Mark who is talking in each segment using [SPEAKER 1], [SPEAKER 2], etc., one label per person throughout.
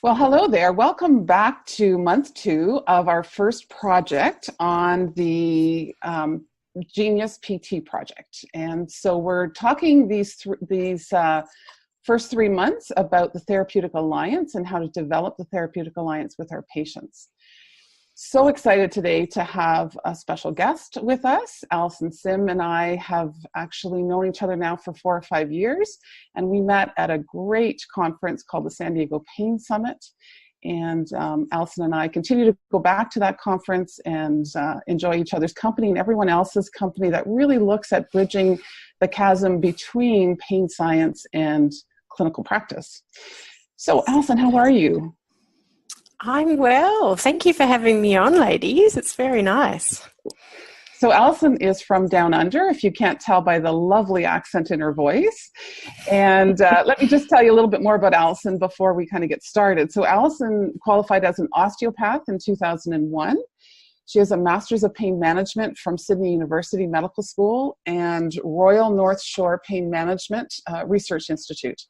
[SPEAKER 1] Well, hello there. Welcome back to month 2 of our first project on the Genius PT project. And so we're talking these first 3 months about the Therapeutic Alliance and how to develop the Therapeutic Alliance with our patients. So excited today to have a special guest with us. Alison Sim and I have actually known each other now for 4 or 5 years, and we met at a great conference called the San Diego Pain Summit. And Alison and I continue to go back to that conference and enjoy each other's company and everyone else's company that really looks at bridging the chasm between pain science and clinical practice. So Alison, how are you?
[SPEAKER 2] I'm well. Thank you for having me on, ladies. It's very nice.
[SPEAKER 1] So Alison is from Down Under, if you can't tell by the lovely accent in her voice. And let me just tell you a little bit more about Alison before we kind of get started. So Alison qualified as an osteopath in 2001. She has a Master's of Pain Management from Sydney University Medical School and Royal North Shore Pain Management Research Institute.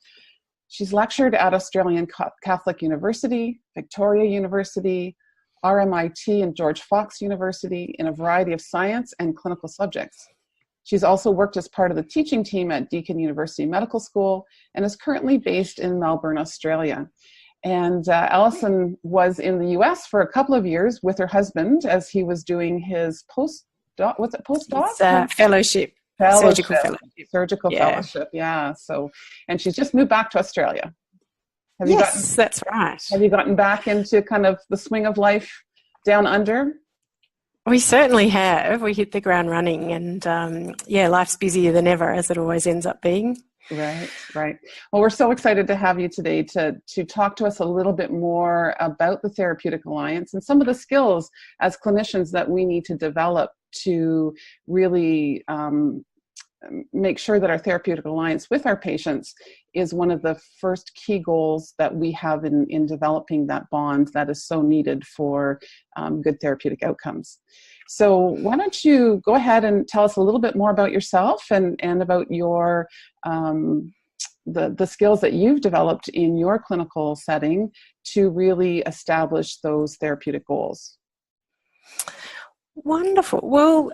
[SPEAKER 1] She's lectured at Australian Catholic University, Victoria University, RMIT and George Fox University in a variety of science and clinical subjects. She's also worked as part of the teaching team at Deakin University Medical School and is currently based in Melbourne, Australia. And Alison was in the US for a couple of years with her husband as he was doing his postdoc?
[SPEAKER 2] It's fellowship. Surgical
[SPEAKER 1] fellowship, yeah. So, and she's just moved back to Australia.
[SPEAKER 2] That's right.
[SPEAKER 1] Have you gotten back into kind of the swing of life down under?
[SPEAKER 2] We certainly have. We hit the ground running, and life's busier than ever, as it always ends up being.
[SPEAKER 1] Right. Well, we're so excited to have you today to talk to us a little bit more about the Therapeutic Alliance and some of the skills as clinicians that we need to develop to really make sure that our Therapeutic Alliance with our patients is one of the first key goals that we have in developing that bond that is so needed for good therapeutic outcomes. So why don't you go ahead and tell us a little bit more about yourself and about your the skills that you've developed in your clinical setting to really establish those therapeutic goals.
[SPEAKER 2] Wonderful. Well,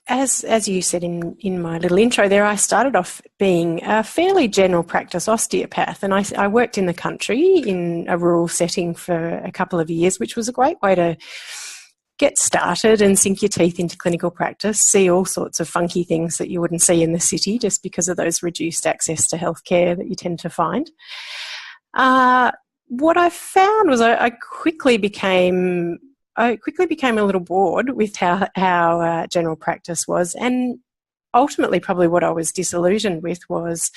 [SPEAKER 2] as you said in my little intro there, I started off being a fairly general practice osteopath, and I worked in the country in a rural setting for a couple of years, which was a great way to get started and sink your teeth into clinical practice, see all sorts of funky things that you wouldn't see in the city just because of those reduced access to healthcare that you tend to find. What I found was I quickly became a little bored with how general practice was, and ultimately probably what I was disillusioned with was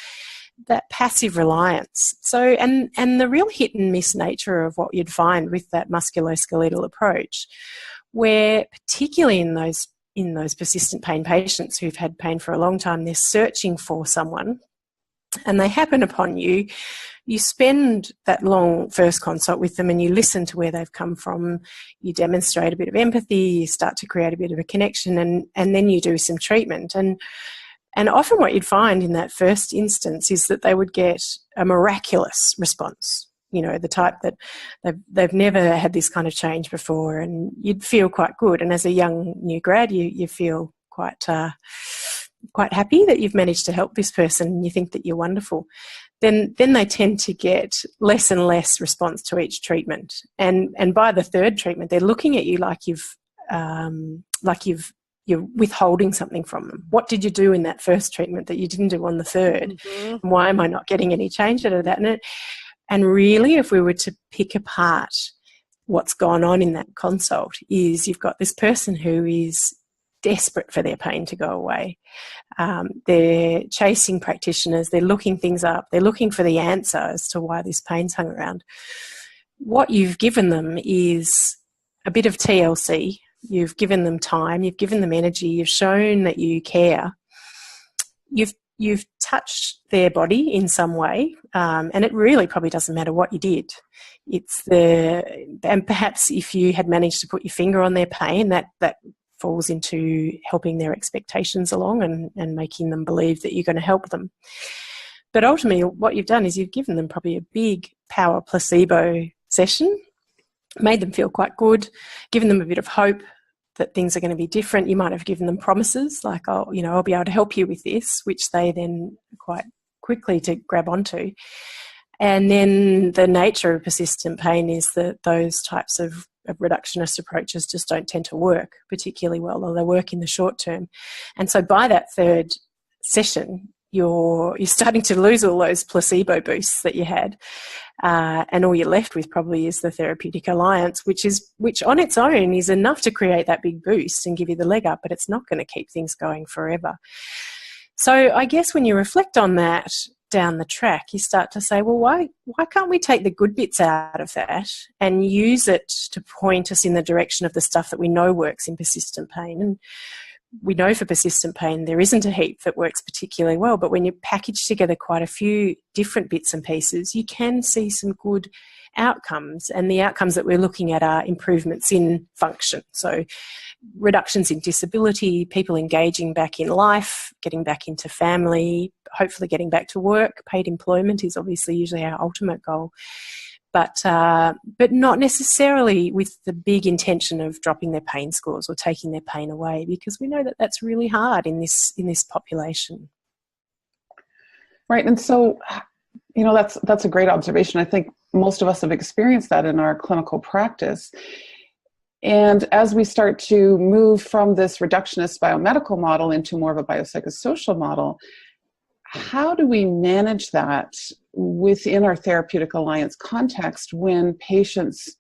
[SPEAKER 2] that passive reliance. So, and the real hit and miss nature of what you'd find with that musculoskeletal approach, where particularly in those persistent pain patients who've had pain for a long time, they're searching for someone and they happen upon you. You spend that long first consult with them and you listen to where they've come from, you demonstrate a bit of empathy, you start to create a bit of a connection, and then you do some treatment. And often what you'd find in that first instance is that they would get a miraculous response, you know, the type that they've never had this kind of change before, and you'd feel quite good. And as a young new grad, you feel quite happy that you've managed to help this person and you think that you're wonderful. Then they tend to get less and less response to each treatment, and by the third treatment they're looking at you like you're withholding something from them. What did you do in that first treatment that you didn't do on the third? Mm-hmm. Why am I not getting any change out of that? And really, if we were to pick apart what's gone on in that consult, is you've got this person who is desperate for their pain to go away. They're chasing practitioners, they're looking things up, they're looking for the answer as to why this pain's hung around. What you've given them is a bit of TLC. You've given them time, you've given them energy, you've shown that you care. You've touched their body in some way, and it really probably doesn't matter what you did. And perhaps if you had managed to put your finger on their pain, that falls into helping their expectations along and making them believe that you're going to help them. But ultimately what you've done is you've given them probably a big power placebo session, made them feel quite good, given them a bit of hope that things are going to be different. You might have given them promises like, oh, I'll be able to help you with this, which they then quite quickly to grab onto. And then the nature of persistent pain is that those types of reductionist approaches just don't tend to work particularly well, or they work in the short term. And so by that third session, you're starting to lose all those placebo boosts that you had, and all you're left with probably is the Therapeutic Alliance, which on its own is enough to create that big boost and give you the leg up, but it's not going to keep things going forever. So I guess when you reflect on that down the track, you start to say, well, why can't we take the good bits out of that and use it to point us in the direction of the stuff that we know works in persistent pain? And we know for persistent pain there isn't a heap that works particularly well, but when you package together quite a few different bits and pieces, you can see some good outcomes. And the outcomes that we're looking at are improvements in function. So reductions in disability, people engaging back in life, getting back into family, hopefully getting back to work. Paid employment is obviously usually our ultimate goal. But not necessarily with the big intention of dropping their pain scores or taking their pain away, because we know that that's really hard in this population.
[SPEAKER 1] Right, and so, that's a great observation. I think most of us have experienced that in our clinical practice. And as we start to move from this reductionist biomedical model into more of a biopsychosocial model, how do we manage that within our Therapeutic Alliance context when patients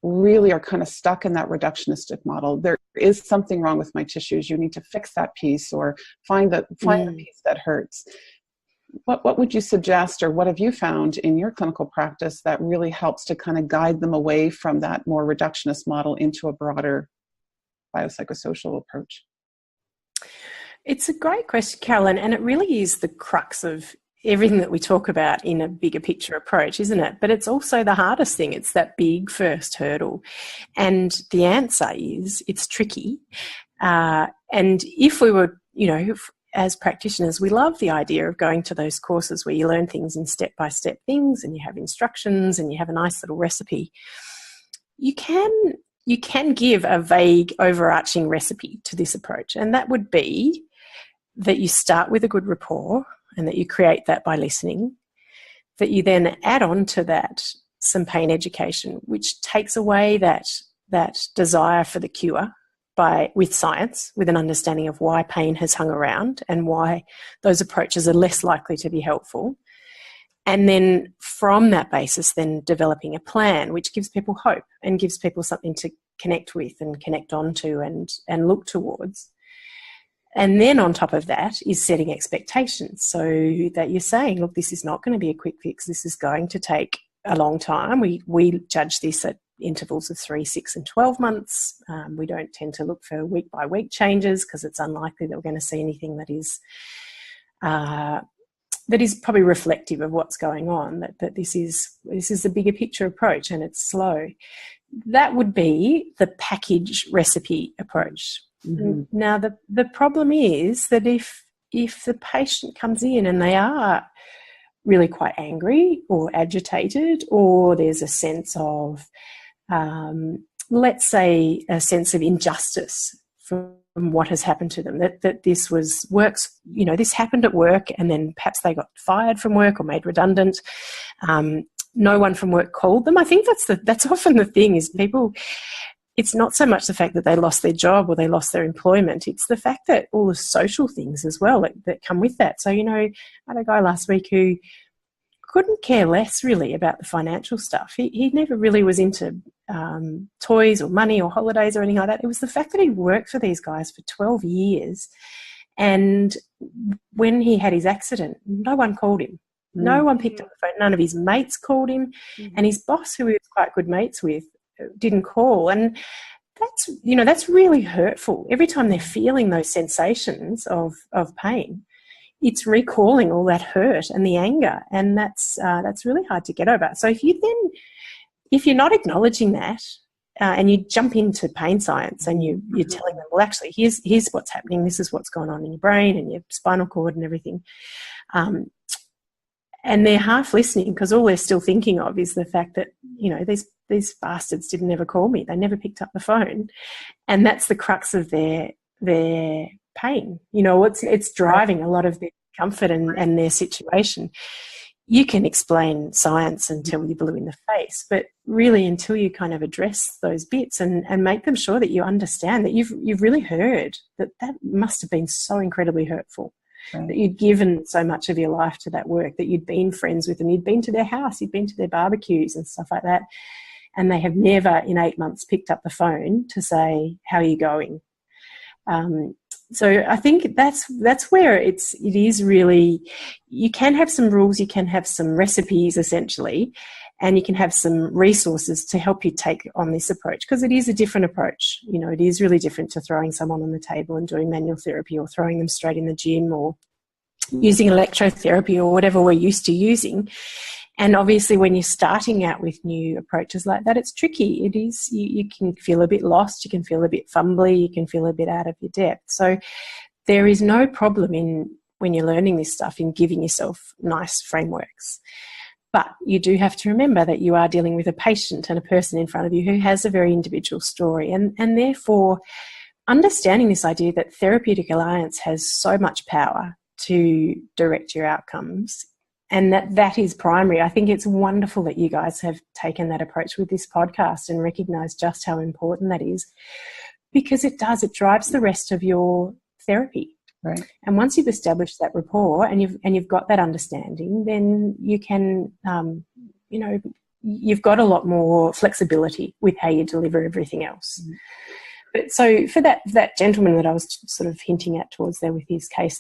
[SPEAKER 1] really are kind of stuck in that reductionistic model? There is something wrong with my tissues. You need to fix that piece or find the piece that hurts. What would you suggest, or what have you found in your clinical practice that really helps to kind of guide them away from that more reductionist model into a broader biopsychosocial approach?
[SPEAKER 2] It's a great question, Carolyn, and it really is the crux of everything that we talk about in a bigger picture approach, isn't it? But it's also the hardest thing. It's that big first hurdle. And the answer is it's tricky. And if we were, as practitioners, we love the idea of going to those courses where you learn things in step-by-step things and you have instructions and you have a nice little recipe. You can give a vague overarching recipe to this approach, and that would be that you start with a good rapport and that you create that by listening, that you then add on to that some pain education, which takes away that desire for the cure with science, with an understanding of why pain has hung around and why those approaches are less likely to be helpful. And then from that basis, then developing a plan which gives people hope and gives people something to connect with and connect onto and look towards. And then on top of that is setting expectations so that you're saying, look, this is not going to be a quick fix. This is going to take a long time. We judge this at intervals of 3, 6 and 12 months. We don't tend to look for week by week changes because it's unlikely that we're going to see anything that is probably reflective of what's going on, that this is the bigger picture approach and it's slow. That would be the package recipe approach. Mm-hmm. Now, the problem is that if the patient comes in and they are really quite angry or agitated, or there's a sense of, let's say, a sense of injustice from what has happened to them, that this this happened at work and then perhaps they got fired from work or made redundant. No one from work called them. I think that's often the thing is people, it's not so much the fact that they lost their job or they lost their employment. It's the fact that all the social things as well that come with that. So, I had a guy last week who couldn't care less really about the financial stuff. He never really was into toys or money or holidays or anything like that. It was the fact that he worked for these guys for 12 years, and when he had his accident, no one called him. No one picked up the phone. None of his mates called him, and his boss, who he was quite good mates with, didn't call. And that's really hurtful. Every time they're feeling those sensations of pain, it's recalling all that hurt and the anger, and that's really hard to get over. So if you're not acknowledging that, and you jump into pain science and you're telling them, well, actually, here's what's happening. This is what's going on in your brain and your spinal cord and everything. And they're half listening because all they're still thinking of is the fact that, you know, these bastards didn't ever call me. They never picked up the phone. And that's the crux of their pain. You know, it's driving a lot of their comfort and their situation. You can explain science until you're blue in the face, but really until you kind of address those bits and make them sure that you understand that you've really heard that must have been so incredibly hurtful. Right. That you'd given so much of your life to that work, that you'd been friends with them, you'd been to their house, you'd been to their barbecues and stuff like that, and they have never in 8 months picked up the phone to say, how are you going? So I think that's where it is really, you can have some rules, you can have some recipes essentially, and you can have some resources to help you take on this approach, because it is a different approach. You know, it is really different to throwing someone on the table and doing manual therapy, or throwing them straight in the gym, or using electrotherapy, or whatever we're used to using. And obviously when you're starting out with new approaches like that, it's tricky. It is, you can feel a bit lost, you can feel a bit fumbly, you can feel a bit out of your depth. So there is no problem in, when you're learning this stuff, in giving yourself nice frameworks. But you do have to remember that you are dealing with a patient and a person in front of you who has a very individual story. And therefore, understanding this idea that Therapeutic Alliance has so much power to direct your outcomes, and that is primary. I think it's wonderful that you guys have taken that approach with this podcast and recognise just how important that is, because it drives the rest of your therapy. Right. And once you've established that rapport and you've got that understanding, then you can, you know, you've got a lot more flexibility with how you deliver everything else. Mm. But so for that gentleman that I was sort of hinting at towards there with his case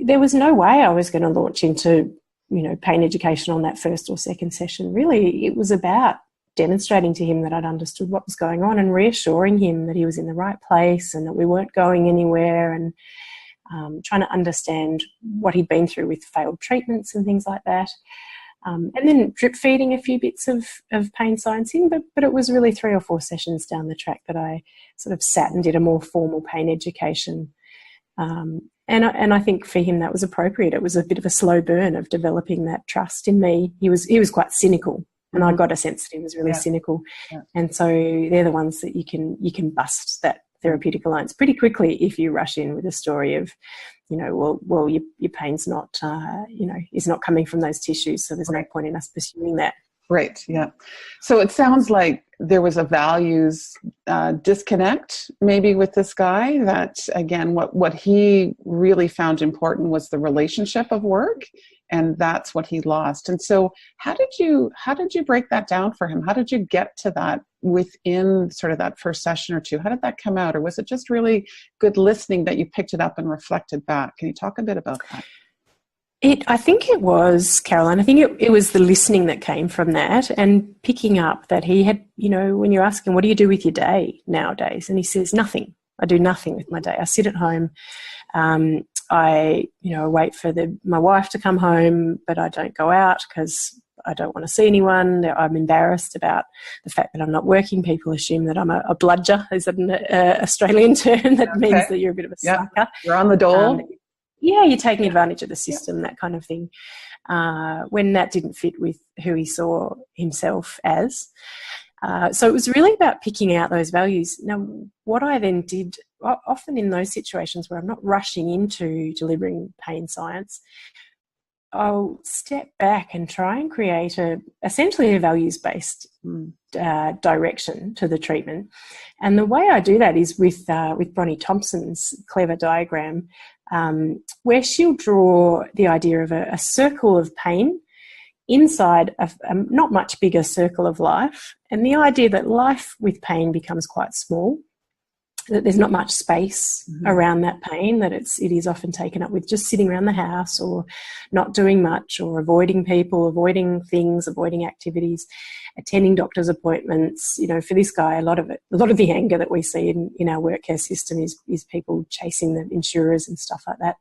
[SPEAKER 2] there was no way I was going to launch into, you know, pain education on that first or second session. Really, it was about demonstrating to him that I'd understood what was going on and reassuring him that he was in the right place and that we weren't going anywhere, and trying to understand what he'd been through with failed treatments and things like that. And then drip feeding a few bits of pain sciencing, but it was really 3 or 4 sessions down the track that I sort of sat and did a more formal pain education. And I think for him that was appropriate. It was a bit of a slow burn of developing that trust in me. He was quite cynical, and I got a sense that he was really cynical. Yeah. And so they're the ones that you can bust that Therapeutic Alliance pretty quickly if you rush in with a story of, you know, well your pain's not, you know, is not coming from those tissues, so there's no point in us pursuing that.
[SPEAKER 1] Right, yeah. So it sounds like there was a values disconnect maybe with this guy, that, again, what he really found important was the relationship of work, and that's what he lost. And so how did you break that down for him? How did you get to that within sort of that first session or two? How did that come out? Or was it just really good listening that you picked it up and reflected back? Can you talk a bit about that?
[SPEAKER 2] I think it was, Caroline, I think it was the listening that came from that, and picking up that he had, you know, when you're asking, what do you do with your day nowadays? And he says, nothing. I do nothing with my day. I sit at home. I, you know, wait for my wife to come home, but I don't go out because I don't want to see anyone. I'm embarrassed about the fact that I'm not working. People assume that I'm a bludger. Is an Australian term that means that you're a bit of a sucker.
[SPEAKER 1] Yep. You're on the dole.
[SPEAKER 2] Yeah, you're taking advantage of the system, that kind of thing, when that didn't fit with who he saw himself as. So it was really about picking out those values. Now, what I then did, often in those situations where I'm not rushing into delivering pain science, I'll step back and try and create essentially a values-based direction to the treatment. And the way I do that is with Bronnie Thompson's clever diagram, where she'll draw the idea of a circle of pain inside a not much bigger circle of life, and the idea that life with pain becomes quite small, that there's not much space around that pain, that it is often taken up with just sitting around the house or not doing much, or avoiding people, avoiding things, avoiding activities, attending doctor's appointments. You know, for this guy, a lot of the anger that we see in our work care system is people chasing the insurers and stuff like that.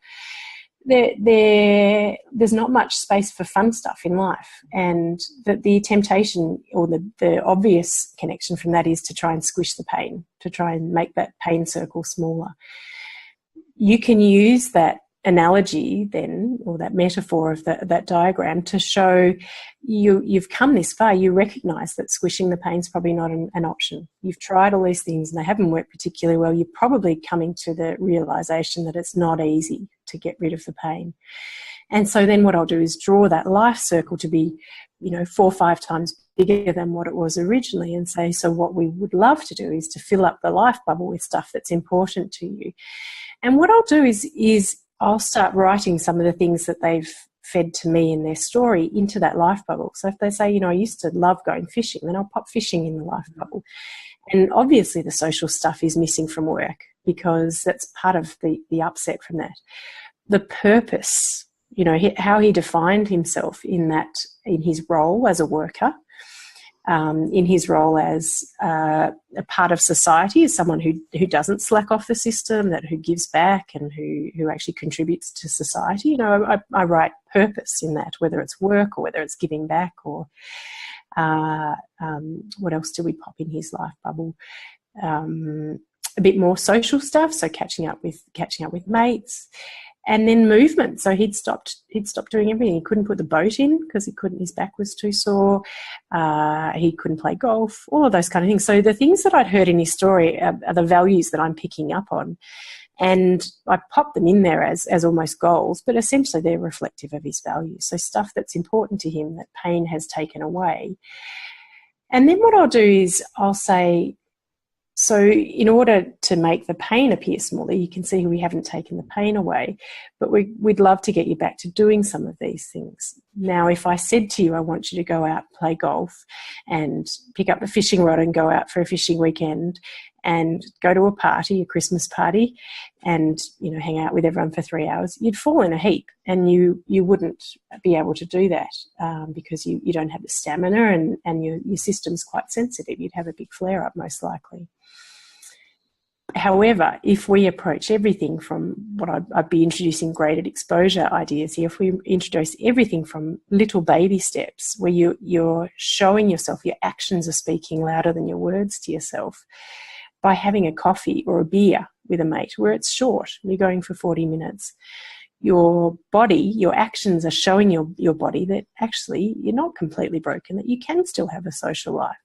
[SPEAKER 2] There's not much space for fun stuff in life, and that the temptation or the obvious connection from that is to try and squish the pain, to try and make that pain circle smaller. You can use that analogy then, or that metaphor of that diagram, to show you've come this far. You recognise that squishing the pain is probably not an option. You've tried all these things and they haven't worked particularly well. You're probably coming to the realisation that it's not easy to get rid of the pain. And so then what I'll do is draw that life circle to be, 4 or 5 times bigger than what it was originally, and say, so what we would love to do is to fill up the life bubble with stuff that's important to you. And what I'll do is I'll start writing some of the things that they've fed to me in their story into that life bubble. So if they say, I used to love going fishing, then I'll pop fishing in the life bubble. And obviously the social stuff is missing from work, because that's part of the upset from that. The purpose, how he defined himself in his role as a worker, in his role as a part of society, as someone who doesn't slack off the system, who gives back and who actually contributes to society. I write purpose in that, whether it's work or whether it's giving back, or what else do we pop in his life bubble? A bit more social stuff, so catching up with mates. And then movement. So he'd stopped doing everything. He couldn't put the boat in because his back was too sore. He couldn't play golf, all of those kind of things. So the things that I'd heard in his story are the values that I'm picking up on. And I popped them in there as almost goals, but essentially they're reflective of his values. So stuff that's important to him that pain has taken away. And then what I'll do is I'll say, so in order to make the pain appear smaller, you can see we haven't taken the pain away, but we'd love to get you back to doing some of these things. Now, if I said to you, I want you to go out, play golf and pick up the fishing rod and go out for a fishing weekend and go to a party, a Christmas party, and, hang out with everyone for 3 hours, you'd fall in a heap, and you wouldn't be able to do that because you don't have the stamina and your system's quite sensitive. You'd have a big flare-up most likely. However, if we approach everything from what I'd be introducing graded exposure ideas here, if we introduce everything from little baby steps where you're showing yourself, your actions are speaking louder than your words to yourself, by having a coffee or a beer with a mate where it's short, you're going for 40 minutes, your body, your actions are showing your body that actually you're not completely broken, that you can still have a social life.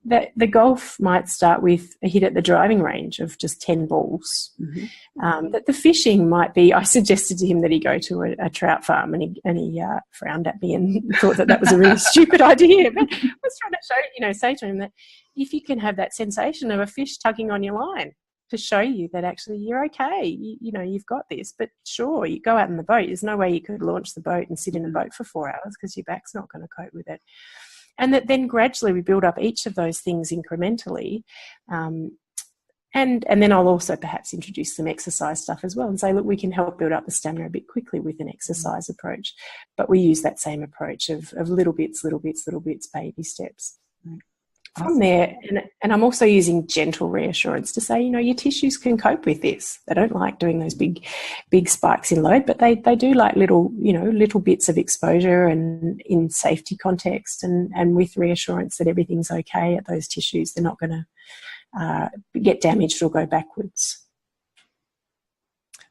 [SPEAKER 2] The golf might start with a hit at the driving range of just 10 balls. Mm-hmm. That the fishing might be, I suggested to him that he go to a trout farm, and he frowned at me and thought that was a really stupid idea. But I was trying to say to him that if you can have that sensation of a fish tugging on your line to show you that actually you're okay, you've got this. But sure, you go out in the boat. There's no way you could launch the boat and sit in the boat for 4 hours because your back's not going to cope with it. And that then gradually we build up each of those things incrementally. And then I'll also perhaps introduce some exercise stuff as well and say, look, we can help build up the stamina a bit quickly with an exercise approach. But we use that same approach of little bits, baby steps. From there, and I'm also using gentle reassurance to say, your tissues can cope with this. They don't like doing those big spikes in load, but they do like little bits of exposure and in safety context, and with reassurance that everything's okay at those tissues. They're not going to get damaged or go backwards.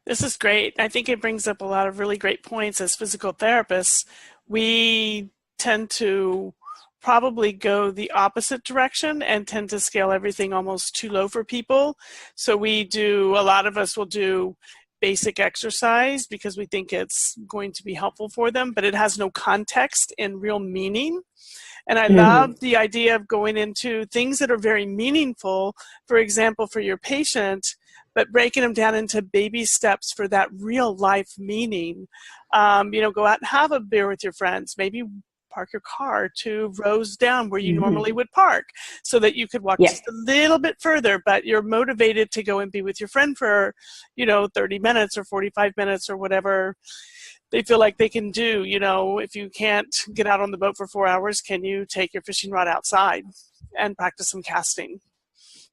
[SPEAKER 3] This is great. I think it brings up a lot of really great points. As physical therapists, we tend to probably go the opposite direction and tend to scale everything almost too low for people. So a lot of us will do basic exercise because we think it's going to be helpful for them, but it has no context and real meaning. And I love the idea of going into things that are very meaningful, for example, for your patient, but breaking them down into baby steps for that real life meaning. Go out and have a beer with your friends, maybe park your car 2 rows down where you normally would park so that you could walk just a little bit further, but you're motivated to go and be with your friend for, 30 minutes or 45 minutes or whatever they feel like they can do. If you can't get out on the boat for 4 hours, can you take your fishing rod outside and practice some casting?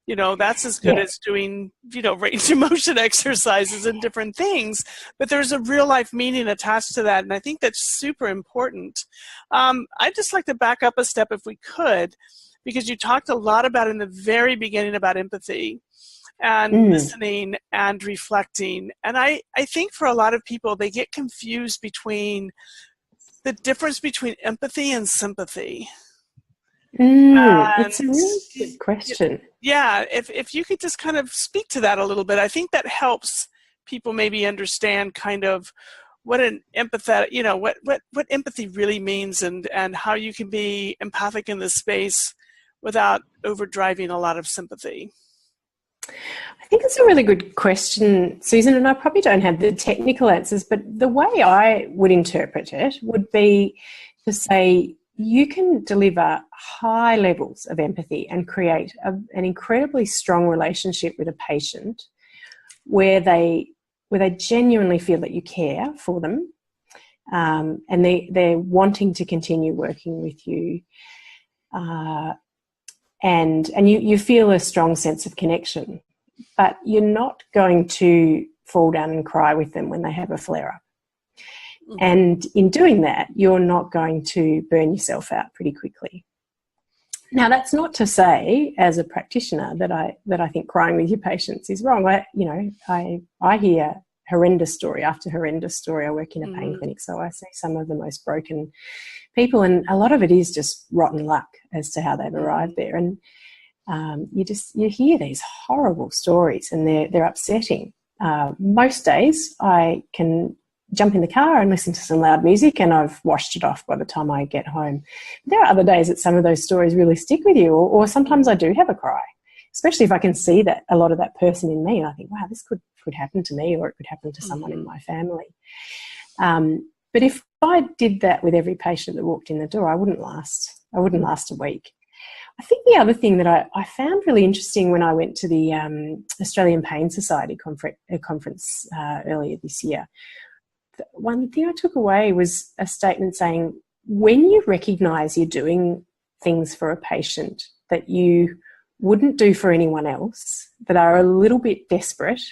[SPEAKER 3] That's as good as doing, range of motion exercises and different things, but there's a real life meaning attached to that. And I think that's super important. I'd just like to back up a step if we could, because you talked a lot about in the very beginning about empathy. and listening and reflecting. And I think for a lot of people, they get confused between the difference between empathy and sympathy.
[SPEAKER 2] It's a really good question.
[SPEAKER 3] Yeah, if you could just kind of speak to that a little bit, I think that helps people maybe understand kind of what an empathetic, what empathy really means, and how you can be empathic in this space without overdriving a lot of sympathy.
[SPEAKER 2] I think it's a really good question, Susan, and I probably don't have the technical answers, but the way I would interpret it would be to say you can deliver high levels of empathy and create an incredibly strong relationship with a patient where they genuinely feel that you care for them, and they're wanting to continue working with you, and you feel a strong sense of connection, but you're not going to fall down and cry with them when they have a flare-up. And in doing that, you're not going to burn yourself out pretty quickly. Now, that's not to say, as a practitioner, that I think crying with your patients is wrong. I hear horrendous story after horrendous story. I work in a pain clinic, so I see some of the most broken people, and a lot of it is just rotten luck as to how they've arrived there. And you hear these horrible stories, and they're upsetting. Most days I can jump in the car and listen to some loud music and I've washed it off by the time I get home. There are other days that some of those stories really stick with you, or sometimes I do have a cry, especially if I can see that a lot of that person in me, and I think, wow, this could happen to me, or it could happen to someone in my family. But if I did that with every patient that walked in the door, I wouldn't last a week. I think the other thing that I found really interesting when I went to the Australian Pain Society conference earlier this year, one thing I took away was a statement saying, when you recognise you're doing things for a patient that you wouldn't do for anyone else, that are a little bit desperate,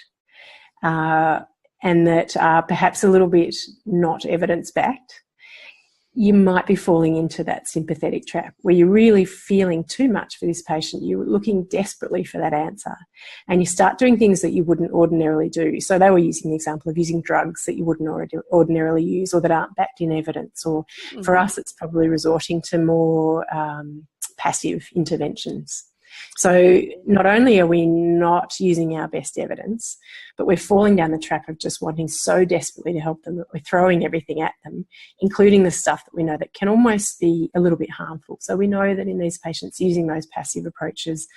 [SPEAKER 2] and that are perhaps a little bit not evidence-backed, you might be falling into that sympathetic trap where you're really feeling too much for this patient. You're looking desperately for that answer, and you start doing things that you wouldn't ordinarily do. So they were using the example of using drugs that you wouldn't ordinarily use, or that aren't backed in evidence. Or for us, it's probably resorting to more passive interventions. So not only are we not using our best evidence, but we're falling down the trap of just wanting so desperately to help them that we're throwing everything at them, including the stuff that we know that can almost be a little bit harmful. So we know that in these patients, using those passive approaches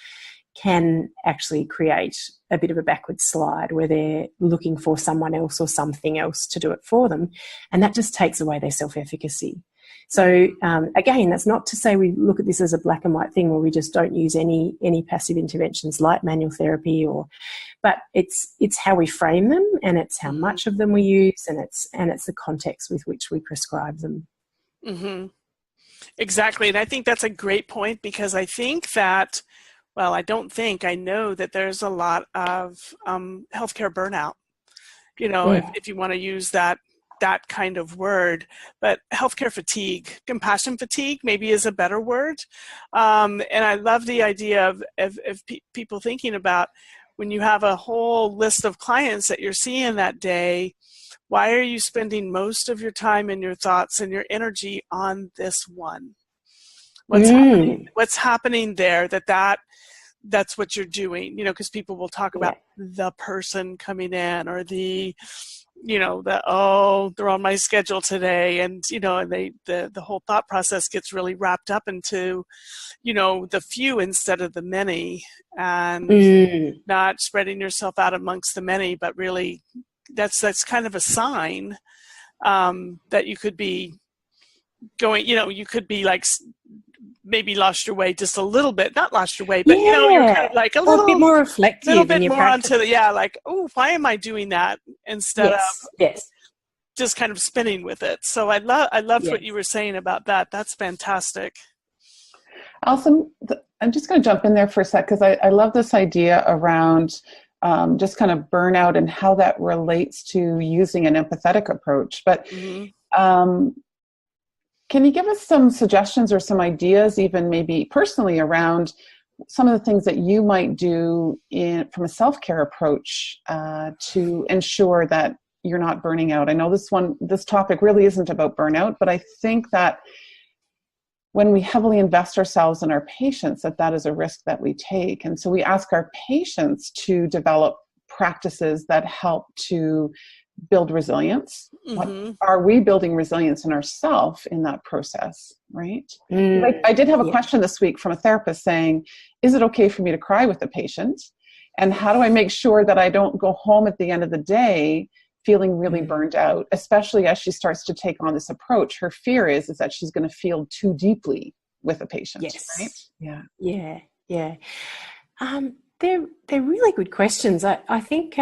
[SPEAKER 2] can actually create a bit of a backward slide where they're looking for someone else or something else to do it for them, and that just takes away their self-efficacy. So again, that's not to say we look at this as a black and white thing where we just don't use any passive interventions like manual therapy, but it's how we frame them, and it's how much of them we use, and it's the context with which we prescribe them.
[SPEAKER 3] Mm-hmm. Exactly, and I think that's a great point, because I think that, well, I know that there's a lot of healthcare burnout. If you want to use that kind of word, but healthcare fatigue, compassion fatigue maybe is a better word. And I love the idea of people thinking about, when you have a whole list of clients that you're seeing that day, why are you spending most of your time and your thoughts and your energy on this one? What's happening there that's what you're doing, because people will talk about the person coming in, or they're on my schedule today. And, and the whole thought process gets really wrapped up into, the few instead of the many, and not spreading yourself out amongst the many, but really that's kind of a sign that you could be going, you could be like maybe lost your way just a little bit, not lost your way, but you're kind of like a little
[SPEAKER 2] bit more reflective,
[SPEAKER 3] little bit more onto the why am I doing that, instead of just kind of spinning with it. So I loved what you were saying about that. That's fantastic.
[SPEAKER 1] Alison, I'm just going to jump in there for a sec, because I love this idea around just kind of burnout and how that relates to using an empathetic approach. But can you give us some suggestions or some ideas, even maybe personally, around some of the things that you might do from a self-care approach to ensure that you're not burning out. I know this topic really isn't about burnout, but I think that when we heavily invest ourselves in our patients, that is a risk that we take. And so we ask our patients to develop practices that help to build resilience. Are we building resilience in ourselves in that process, right? I did have a question this week from a therapist saying, is it okay for me to cry with a patient? And how do I make sure that I don't go home at the end of the day feeling really burned out, especially as she starts to take on this approach? Her fear is that she's going to feel too deeply with a patient, right?
[SPEAKER 2] Yeah. They're really good questions. I think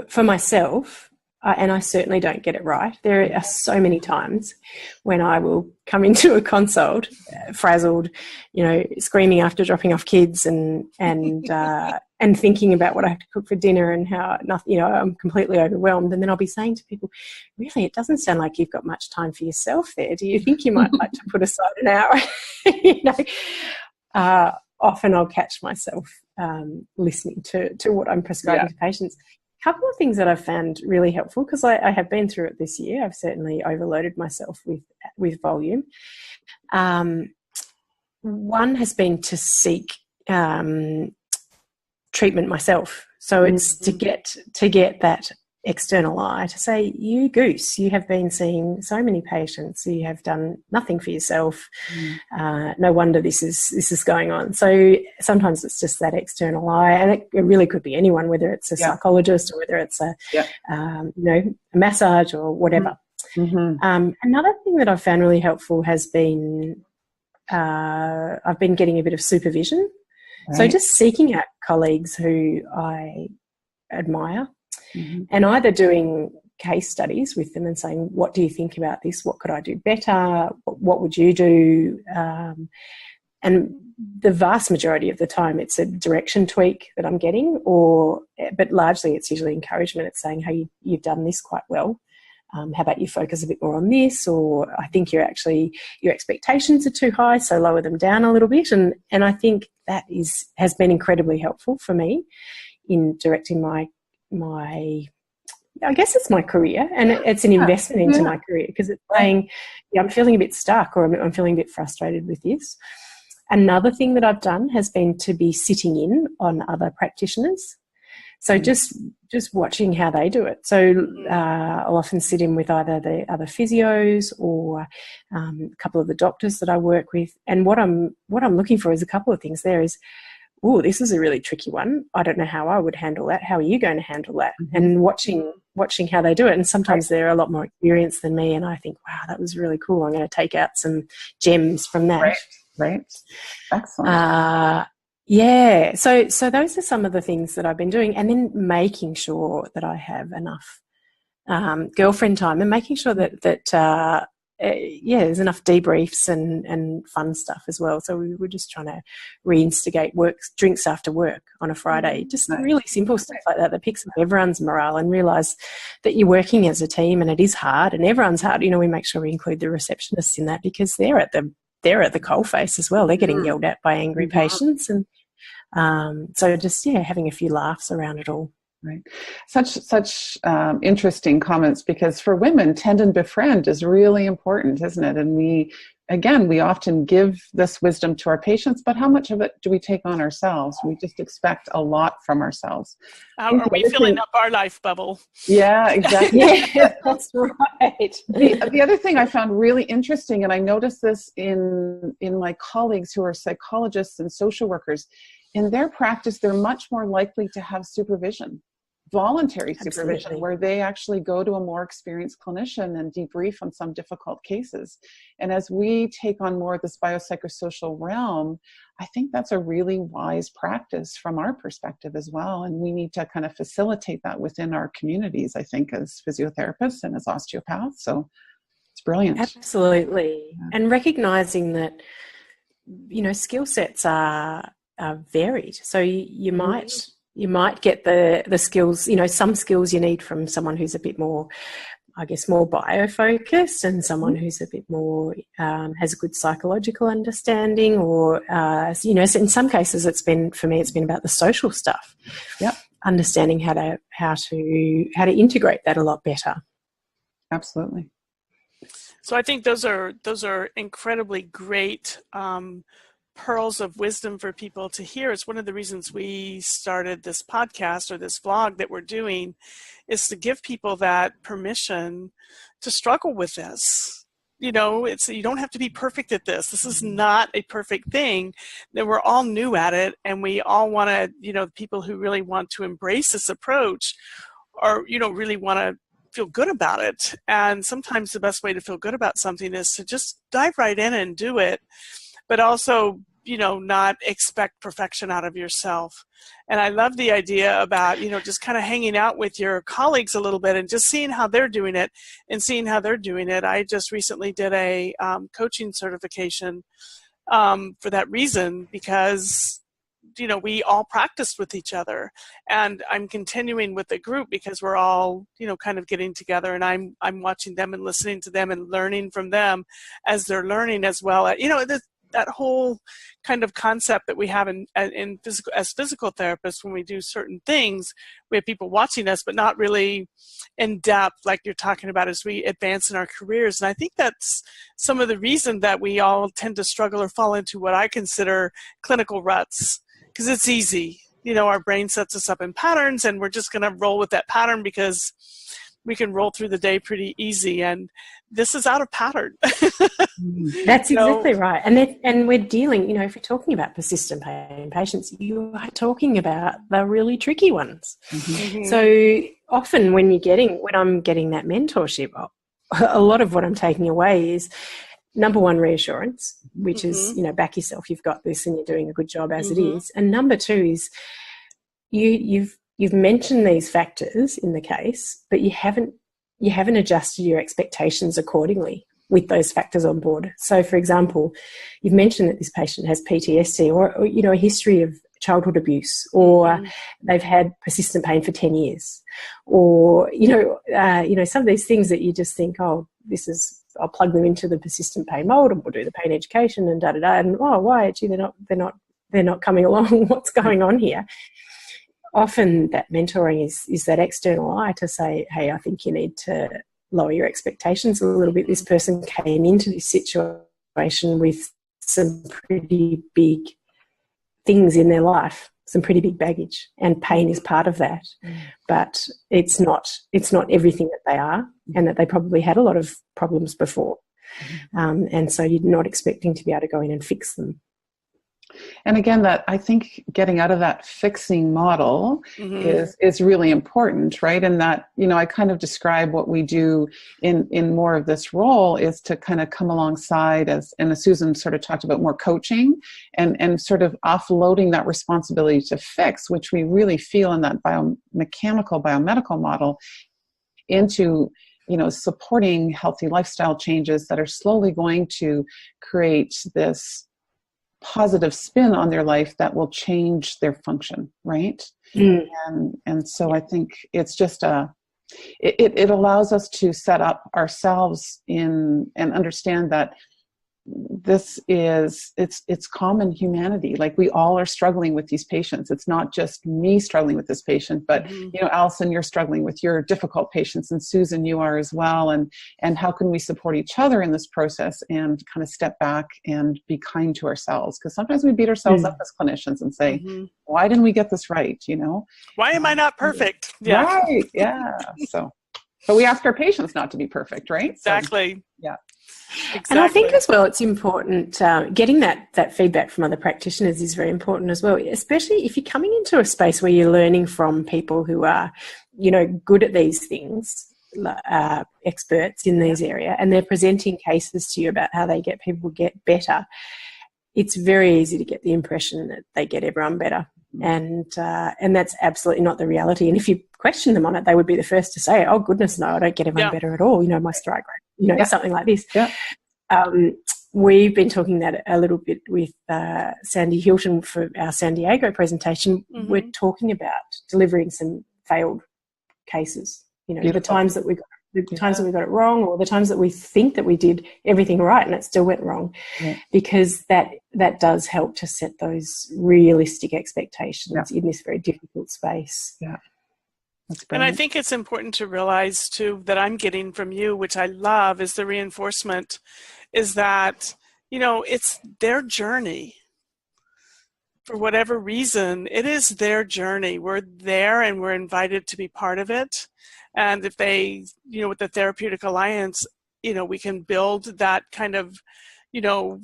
[SPEAKER 2] for myself, and I certainly don't get it right, there are so many times when I will come into a consult frazzled, screaming after dropping off kids and thinking about what I have to cook for dinner and how nothing, I'm completely overwhelmed. And then I'll be saying to people, really, it doesn't sound like you've got much time for yourself there. Do you think you might like to put aside an hour? Often I'll catch myself listening to what I'm prescribing to patients. A couple of things that I've found really helpful, because I have been through it this year. I've certainly overloaded myself with volume. One has been to seek treatment myself. So it's to get that external eye to say, you goose, you have been seeing so many patients, you have done nothing for yourself. No wonder this is going on. So sometimes it's just that external eye, and it really could be anyone, whether it's a psychologist or whether it's a massage or whatever. Another thing that I've found really helpful has been I've been getting a bit of supervision. Right. So just seeking out colleagues who I admire and either doing case studies with them and saying, what do you think about this? What could I do better? What would you do? And the vast majority of the time it's a direction tweak that I'm getting, but largely it's usually encouragement. It's saying, hey, you've done this quite well. How about you focus a bit more on this? Or I think your expectations are too high, so lower them down a little bit. And I think that has been incredibly helpful for me in directing my I guess it's my career, and it's an investment into my career, because it's saying, I'm feeling a bit stuck, or I'm feeling a bit frustrated with this. Another thing that I've done has been to be sitting in on other practitioners. So just watching how they do it. So I'll often sit in with either the other physios or a couple of the doctors that I work with. And what I'm looking for is a couple of things. There is, this is a really tricky one. I don't know how I would handle that. How are you going to handle that? And watching how they do it. And sometimes they're a lot more experienced than me, and I think, wow, that was really cool. I'm going to take out some gems from that.
[SPEAKER 1] Right. Excellent.
[SPEAKER 2] So those are some of the things that I've been doing, and then making sure that I have enough girlfriend time, and making sure that there's enough debriefs and fun stuff as well. So we're just trying to reinstigate drinks after work on a Friday, just really simple stuff like that picks up everyone's morale, and realise that you're working as a team, and it is hard, and everyone's hard. We make sure we include the receptionists in that, because they're at the coalface as well. They're getting yelled at by angry patients, and so just having a few laughs around it all.
[SPEAKER 1] Right. Such interesting comments, because for women, tend and befriend is really important, isn't it? And we often give this wisdom to our patients, but how much of it do we take on ourselves? We just expect a lot from ourselves.
[SPEAKER 3] Are we filling up our life bubble?
[SPEAKER 1] Yeah, exactly.
[SPEAKER 2] That's right.
[SPEAKER 1] The other thing I found really interesting, and I noticed this in my colleagues who are psychologists and social workers, in their practice, they're much more likely to have supervision. Voluntary supervision, where they actually go to a more experienced clinician and debrief on some difficult cases. And as we take on more of this biopsychosocial realm, I think that's a really wise practice from our perspective as well. And we need to kind of facilitate that within our communities, I think, as physiotherapists and as osteopaths. So it's brilliant.
[SPEAKER 2] Absolutely. Yeah. And recognizing that, skill sets are varied. So you might get the skills, some skills you need from someone who's a bit more I guess, more bio-focused, and someone who's a bit more, has a good psychological understanding, or, you know, in some cases for me, it's been about the social stuff.
[SPEAKER 1] Yep.
[SPEAKER 2] Understanding how to integrate that a lot better.
[SPEAKER 1] Absolutely.
[SPEAKER 3] So I think those are incredibly great pearls of wisdom for people to hear. It's one of the reasons we started this podcast or this vlog that we're doing, is to give people that permission to struggle with this. You know, you don't have to be perfect at this. This is not a perfect thing. That we're all new at it, and we all want to, you know, people who really want to embrace this approach, or, you know, really want to feel good about it. And sometimes the best way to feel good about something is to just dive right in and do it, but also, you know, not expect perfection out of yourself. And I love the idea about, you know, just kind of hanging out with your colleagues a little bit and just seeing how they're doing it and seeing how they're doing it. I just recently did a coaching certification for that reason, because, you know, we all practiced with each other, and I'm continuing with the group because we're all, you know, kind of getting together, and I'm watching them and listening to them and learning from them as they're learning as well. You know, that whole kind of concept that we have in physical therapists, when we do certain things, we have people watching us, but not really in depth, like you're talking about, as we advance in our careers. And I think that's some of the reason that we all tend to struggle or fall into what I consider clinical ruts, because it's easy. You know, our brain sets us up in patterns, and we're just going to roll with that pattern because we can roll through the day pretty easy. And this is out of pattern.
[SPEAKER 2] That's exactly right. And we're dealing, you know, if you're talking about persistent pain patients, you are talking about the really tricky ones. Mm-hmm. So often when I'm getting that mentorship, a lot of what I'm taking away is, number one, reassurance, which is, you know, back yourself, you've got this and you're doing a good job as it is. And number two is you've mentioned these factors in the case, but you haven't adjusted your expectations accordingly with those factors on board. So, for example, you've mentioned that this patient has PTSD or you know, a history of childhood abuse, or they've had persistent pain for 10 years, or, you know, some of these things that you just think, oh, I'll plug them into the persistent pain mold and we'll do the pain education and da-da-da, and, oh, why? Gee, they're not coming along. What's going on here? Often that mentoring is that external eye to say, hey, I think you need to lower your expectations a little bit. This person came into this situation with some pretty big things in their life, some pretty big baggage, and pain is part of that. But it's not everything that they are, and that they probably had a lot of problems before. And so you're not expecting to be able to go in and fix them.
[SPEAKER 1] And again, that I think getting out of that fixing model is really important, right? And that, you know, I kind of describe what we do in more of this role is to kind of come alongside, as Susan sort of talked about, more coaching and sort of offloading that responsibility to fix, which we really feel in that biomedical model, into, you know, supporting healthy lifestyle changes that are slowly going to create this positive spin on their life that will change their function, right? And so I think it's just it allows us to set up ourselves and understand that this is, it's common humanity. Like, we all are struggling with these patients. It's not just me struggling with this patient, but you know, Alison, you're struggling with your difficult patients, and Susan, you are as well. And how can we support each other in this process and kind of step back and be kind to ourselves? Because sometimes we beat ourselves up as clinicians and say, why didn't we get this right? You know,
[SPEAKER 3] why am I not perfect? Yeah.
[SPEAKER 1] Right. Yeah. So, but we ask our patients not to be perfect, right?
[SPEAKER 3] Exactly.
[SPEAKER 1] So, yeah.
[SPEAKER 3] Exactly.
[SPEAKER 2] And I think as well, it's important, getting that feedback from other practitioners is very important as well, especially if you're coming into a space where you're learning from people who are, you know, good at these things, experts in these areas, and they're presenting cases to you about how they get people get better. It's very easy to get the impression that they get everyone better. And that's absolutely not the reality. And if you question them on it, they would be the first to say, oh, goodness, no, I don't get everyone better at all. You know, my strike rate, you know, something like this.
[SPEAKER 1] Yeah.
[SPEAKER 2] We've been talking that a little bit with Sandy Hilton for our San Diego presentation. We're talking about delivering some failed cases, you know, the times that we got the times that we got it wrong, or the times that we think that we did everything right and it still went wrong, because that does help to set those realistic expectations in this very difficult space.
[SPEAKER 1] Yeah.
[SPEAKER 3] And I think it's important to realize too that I'm getting from you, which I love, is the reinforcement, is that, it's their journey. For whatever reason, it is their journey. We're there and we're invited to be part of it. And if they, with the Therapeutic Alliance, we can build that kind of,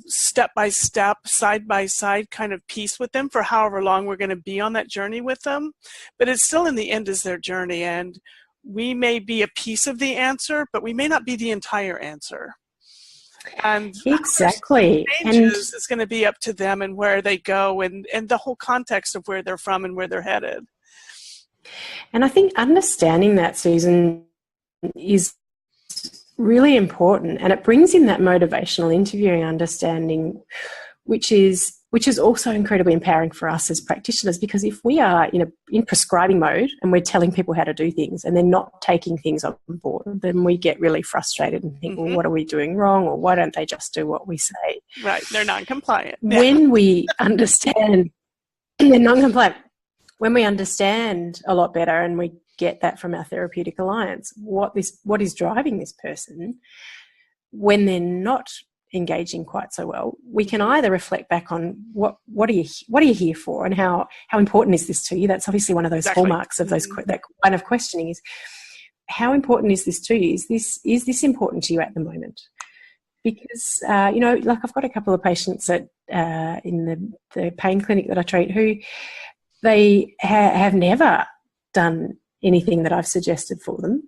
[SPEAKER 3] step by step, side by side kind of piece with them for however long we're going to be on that journey with them. But it's still in the end is their journey. And we may be a piece of the answer, but we may not be the entire answer. And
[SPEAKER 2] exactly.
[SPEAKER 3] Changes is going to be up to them and where they go and the whole context of where they're from and where they're headed.
[SPEAKER 2] And I think understanding that, Susan, is really important, and it brings in that motivational interviewing understanding, which is also incredibly empowering for us as practitioners, because if we are in prescribing mode and we're telling people how to do things and they're not taking things on board, then we get really frustrated and think, well, what are we doing wrong, or why don't they just do what we say?
[SPEAKER 3] Right, they're non-compliant.
[SPEAKER 2] When we understand they're non-compliant, when we understand a lot better and we get that from our Therapeutic Alliance, what is driving this person when they're not engaging quite so well, we can either reflect back on what are you here for, and how important is this to you. That's obviously one of those hallmarks of those that kind of questioning, is how important is this to you? Is this important to you at the moment? Because like I've got a couple of patients in the pain clinic that I treat who they have never done anything that I've suggested for them,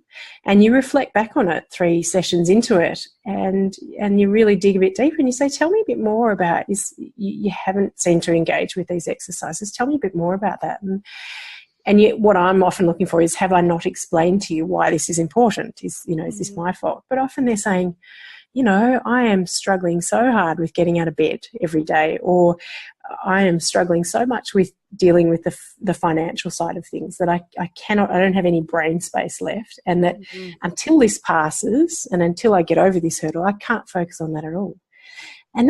[SPEAKER 2] and you reflect back on it 3 sessions into it, and you really dig a bit deeper and you say, tell me a bit more about you haven't seemed to engage with these exercises, tell me a bit more about that. And yet what I'm often looking for is, have I not explained to you why this is important? Is this my fault? But often they're saying, I am struggling so hard with getting out of bed every day, or I am struggling so much with dealing with the financial side of things that I don't have any brain space left, and that until this passes and until I get over this hurdle, I can't focus on that at all. And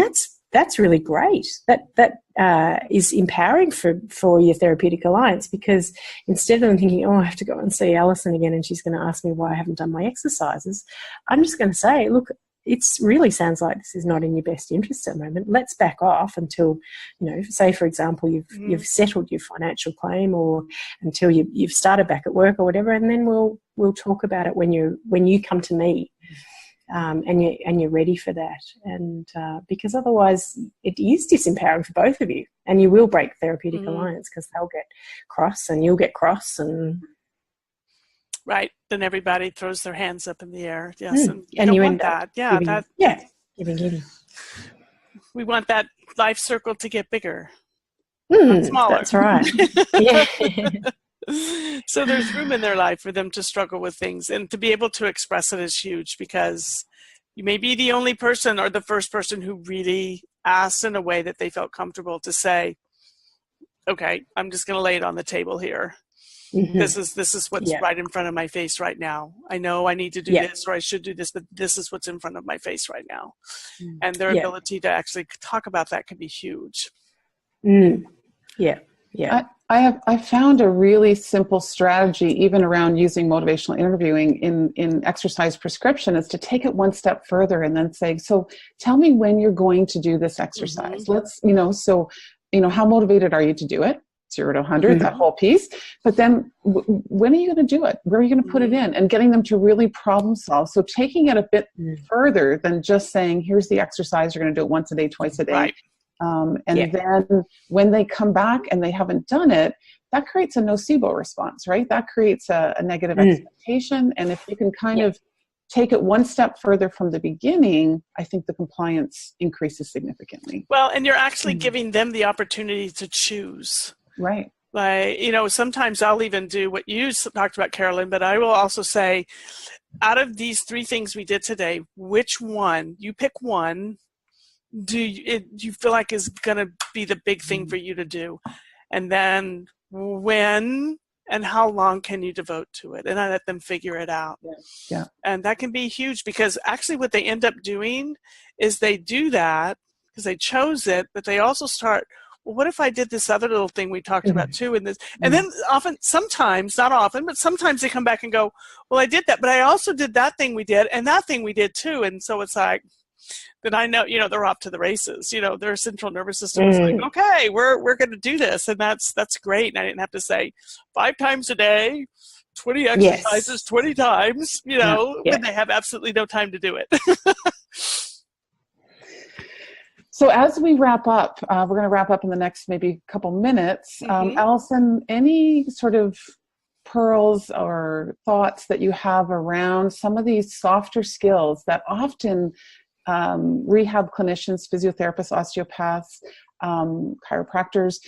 [SPEAKER 2] that's really great. That is empowering for your Therapeutic Alliance, because instead of them thinking, I have to go and see Alison again and she's going to ask me why I haven't done my exercises, I'm just going to say, look, it really sounds like this is not in your best interest at the moment. Let's back off until, say, for example, you've settled your financial claim, or until you've started back at work or whatever, and then we'll talk about it when you come to me, and you're ready for that. And because otherwise it is disempowering for both of you, and you will break Therapeutic Alliance, because they'll get cross and you'll get cross, and
[SPEAKER 3] right, then everybody throws their hands up in the air. Yes,
[SPEAKER 2] and you end
[SPEAKER 3] that.
[SPEAKER 2] up giving.
[SPEAKER 3] We want that life circle to get bigger, not smaller.
[SPEAKER 2] That's right. Yeah.
[SPEAKER 3] So there's room in their life for them to struggle with things, and to be able to express it is huge, because you may be the only person or the first person who really asked in a way that they felt comfortable to say, okay, I'm just going to lay it on the table here. This is what's right in front of my face right now. I know I need to do this, or I should do this, but this is what's in front of my face right now. And their ability to actually talk about that can be huge.
[SPEAKER 2] Yeah.
[SPEAKER 1] I found a really simple strategy, even around using motivational interviewing in exercise prescription, is to take it one step further and then say, so tell me when you're going to do this exercise. Let's, how motivated are you to do it? 0 to 100, that whole piece. But then when are you going to do it? Where are you going to put it in? And getting them to really problem solve. So taking it a bit further than just saying, here's the exercise, you're going to do it once a day, twice a day.
[SPEAKER 3] Right.
[SPEAKER 1] Then when they come back and they haven't done it, that creates a nocebo response, right? That creates a negative expectation. And if you can kind of take it one step further from the beginning, I think the compliance increases significantly.
[SPEAKER 3] Well, and you're actually giving them the opportunity to choose.
[SPEAKER 1] Right.
[SPEAKER 3] Like, sometimes I'll even do what you talked about, Carolyn, but I will also say, out of these 3 things we did today, which one, you pick one, do you feel like is going to be the big thing for you to do? And then when and how long can you devote to it? And I let them figure it out.
[SPEAKER 1] Yeah.
[SPEAKER 3] And that can be huge, because actually what they end up doing is they do that because they chose it, but they also start, well, what if I did this other little thing we talked about too in this? And then sometimes, not often, but sometimes they come back and go, well, I did that, but I also did that thing we did and that thing we did too. And so it's like, then I know, they're off to the races. Their central nervous system is like, okay, we're going to do this. And that's great. And I didn't have to say 5 times a day, 20 exercises, 20 times, when they have absolutely no time to do it.
[SPEAKER 1] So as we wrap up, we're going to wrap up in the next maybe couple minutes. Alison, any sort of pearls or thoughts that you have around some of these softer skills that often rehab clinicians, physiotherapists, osteopaths, chiropractors,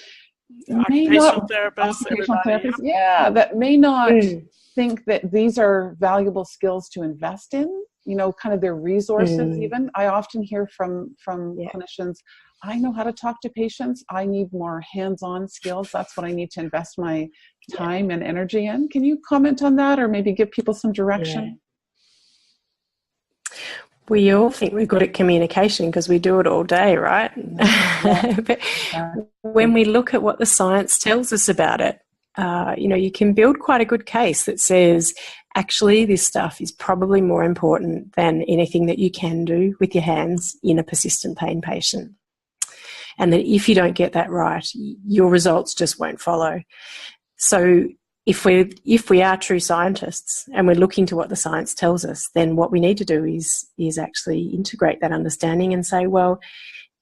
[SPEAKER 3] occupational therapists,
[SPEAKER 1] that may not think that these are valuable skills to invest in, kind of their resources even. I often hear from clinicians, I know how to talk to patients. I need more hands-on skills. That's what I need to invest my time and energy in. Can you comment on that or maybe give people some direction?
[SPEAKER 2] We all think we're good at communication because we do it all day, right? But when we look at what the science tells us about it, you can build quite a good case that says, actually, this stuff is probably more important than anything that you can do with your hands in a persistent pain patient. And that if you don't get that right, your results just won't follow. So if we are true scientists and we're looking to what the science tells us, then what we need to do is actually integrate that understanding and say, well,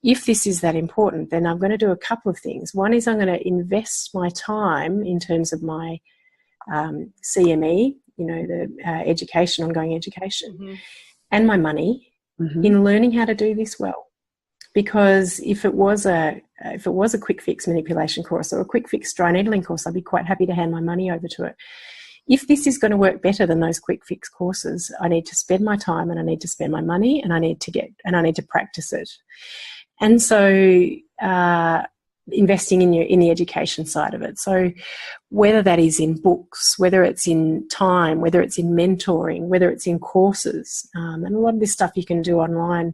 [SPEAKER 2] if this is that important, then I'm going to do a couple of things. One is I'm going to invest my time in terms of my CME, the education, ongoing education, and my money in learning how to do this well. Because if it was a quick fix manipulation course or a quick fix dry needling course, I'd be quite happy to hand my money over to it. If this is going to work better than those quick fix courses, I need to spend my time and I need to spend my money and I need to practice it. And so investing in the education side of it. So whether that is in books, whether it's in time, whether it's in mentoring, whether it's in courses, and a lot of this stuff you can do online.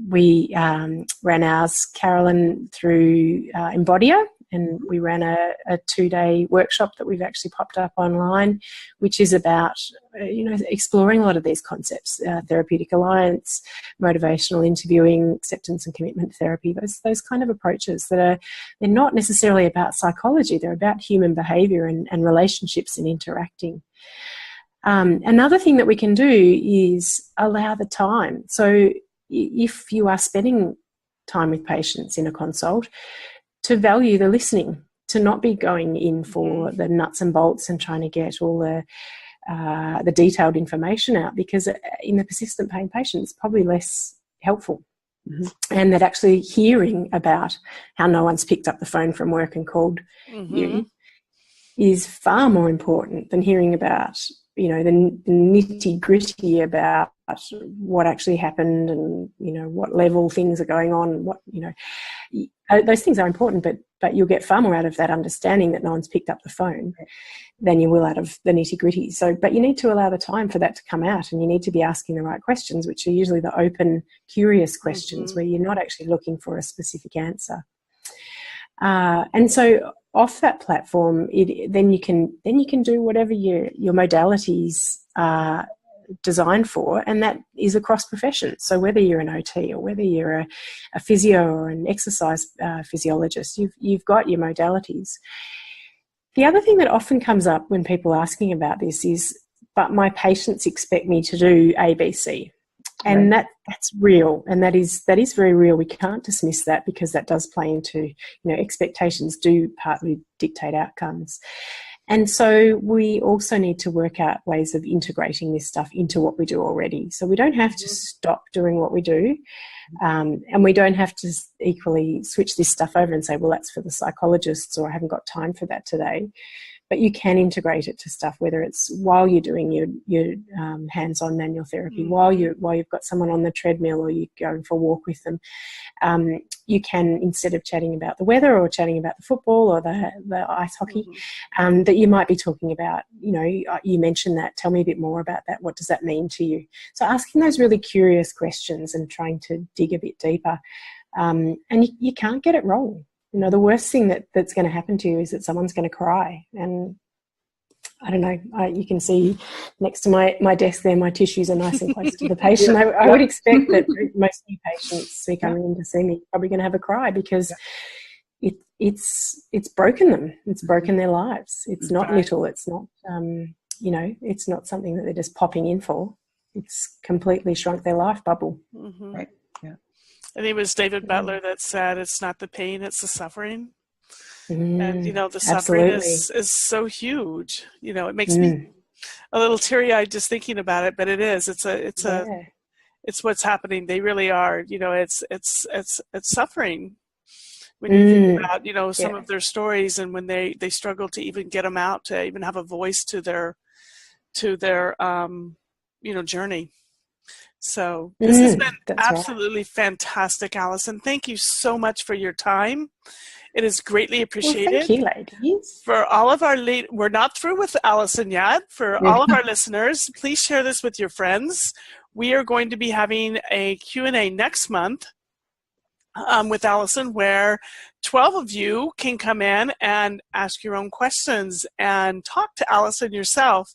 [SPEAKER 2] We ran ours, Carolyn, through Embodia, and we ran a 2-day workshop that we've actually popped up online, which is about exploring a lot of these concepts: Therapeutic Alliance, motivational interviewing, acceptance and commitment therapy. Those kind of approaches they're not necessarily about psychology; they're about human behaviour and relationships and interacting. Another thing that we can do is allow the time. So if you are spending time with patients in a consult, to value the listening, to not be going in for the nuts and bolts and trying to get all the detailed information out, because in the persistent pain patient it's probably less helpful. And that actually hearing about how no one's picked up the phone from work and called you is far more important than hearing about the nitty gritty about what actually happened and what level things are going on. Those things are important, but you'll get far more out of that understanding that no one's picked up the phone than you will out of the nitty gritty. So, but you need to allow the time for that to come out, and you need to be asking the right questions, which are usually the open, curious questions where you're not actually looking for a specific answer. And so off that platform, then you can do whatever your modalities are designed for, and that is across professions. So whether you're an OT or whether you're a physio or an exercise physiologist, you've got your modalities. The other thing that often comes up when people are asking about this is, but my patients expect me to do ABC. And that's real, and that is very real. We can't dismiss that, because that does play into, expectations do partly dictate outcomes. And so we also need to work out ways of integrating this stuff into what we do already. So we don't have to stop doing what we do, And we don't have to equally switch this stuff over and say, well, that's for the psychologists, or I haven't got time for that today. But you can integrate it to stuff, whether it's while you're doing your hands-on manual therapy, while you've got someone on the treadmill, or you're going for a walk with them. You can, instead of chatting about the weather or chatting about the football or the ice hockey, that you might be talking about, you mentioned that. Tell me a bit more about that. What does that mean to you? So asking those really curious questions and trying to dig a bit deeper. And you can't get it wrong. The worst thing that's going to happen to you is that someone's going to cry. And I don't know, you can see next to my desk there, my tissues are nice and close to the patient. I would expect that most new patients who come in to see me are probably going to have a cry, because it's broken them. It's broken their lives. It's not little. It's not, it's not something that they're just popping in for. It's completely shrunk their life bubble.
[SPEAKER 3] Mm-hmm.
[SPEAKER 1] Right. Yeah.
[SPEAKER 3] I think it was David Butler that said, it's not the pain, it's the suffering. And, the suffering is so huge. It makes me a little teary-eyed just thinking about it, but it is. It's what's happening. They really are, it's suffering. When you think about, some of their stories, and when they struggle to even get them out, to even have a voice to their journey. So this has been absolutely fantastic, Alison. Thank you so much for your time. It is greatly appreciated.
[SPEAKER 2] Well, thank you, ladies.
[SPEAKER 3] For all of our we're not through with Alison yet. For all of our listeners, please share this with your friends. We are going to be having a Q&A next month with Alison, where 12 of you can come in and ask your own questions and talk to Alison yourself.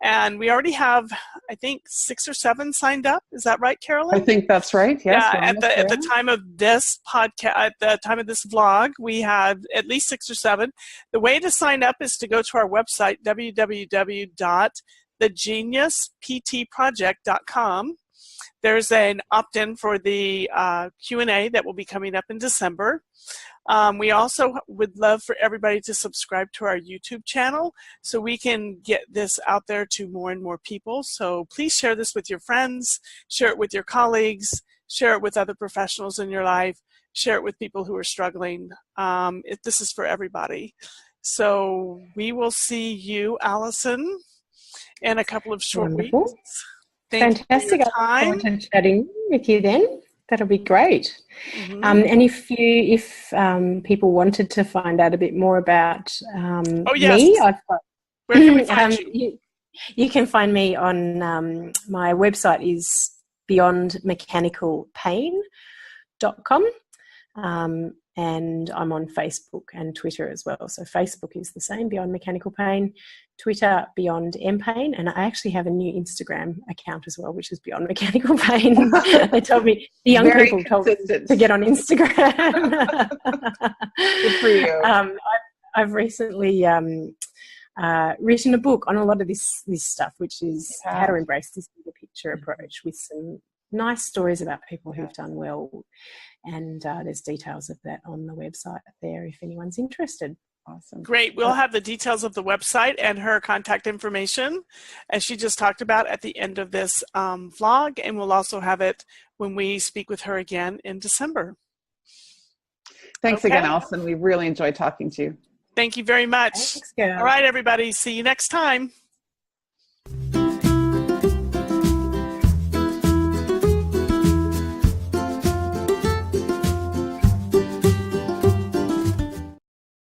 [SPEAKER 3] And we already have, I think, 6 or 7 signed up. Is that right, Carolyn?
[SPEAKER 1] I think that's right. Yes.
[SPEAKER 3] Yeah. At the time of this podcast, at the time of this vlog, we have at least 6 or 7. The way to sign up is to go to our website, www.thegeniusptproject.com. There's an opt-in for the Q&A that will be coming up in December. We also would love for everybody to subscribe to our YouTube channel so we can get this out there to more and more people. So please share this with your friends, share it with your colleagues, share it with other professionals in your life, share it with people who are struggling. This is for everybody. So we will see you, Alison, in a couple of short weeks.
[SPEAKER 2] Fantastic. I look forward to chatting with you then. That'll be great. And if people wanted to find out a bit more about me, I've got.
[SPEAKER 3] Where can we find you?
[SPEAKER 2] You can find me on my website is beyondmechanicalpain.com. And I'm on Facebook and Twitter as well. So Facebook is the same, Beyond Mechanical Pain. Twitter, Beyond M-Pain. And I actually have a new Instagram account as well, which is Beyond Mechanical Pain. They told me, the young people told me to get on Instagram.
[SPEAKER 1] Good for you.
[SPEAKER 2] I've recently written a book on a lot of this stuff, which is how to embrace this bigger picture approach, with some nice stories about people who've done well. And there's details of that on the website there if anyone's interested.
[SPEAKER 1] Awesome.
[SPEAKER 3] Great. We'll have the details of the website and her contact information, as she just talked about, at the end of this vlog. And we'll also have it when we speak with her again in December.
[SPEAKER 1] Thanks again, Alison. We really enjoyed talking to you.
[SPEAKER 3] Thank you very much.
[SPEAKER 2] Thanks, girl.
[SPEAKER 3] All right, everybody. See you next time.